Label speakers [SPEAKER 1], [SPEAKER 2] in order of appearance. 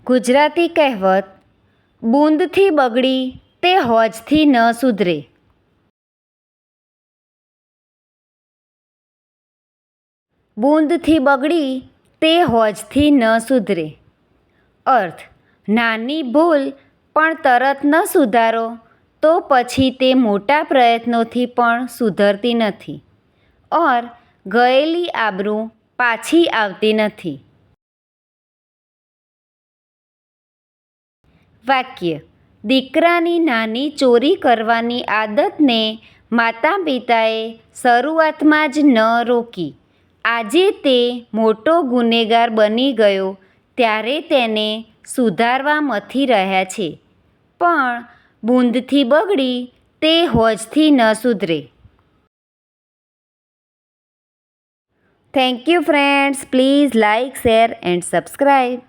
[SPEAKER 1] ગુજરાતી કહેવત, બૂંદથી બગડી તે હોજથી ન સુધરે. બૂંદથી બગડી તે હોજથી ન સુધરે. અર્થ: નાની ભૂલ પણ તરત ન સુધારો તો પછી તે મોટા પ્રયત્નોથી પણ સુધરતી નથી ઓર ગયેલી આબરૂ પાછી આવતી નથી. વાક્ય: દીકરાની નાની ચોરી કરવાની આદતને માતા પિતાએ શરૂઆતમાં જ ન રોકી. આજે તે મોટો ગુનેગાર બની ગયો ત્યારે તેને સુધારવા મથી રહ્યા છે, પણ બૂંદથી બગડી તે હોજથી ન સુધરે. Thank you friends. Please like, share and subscribe.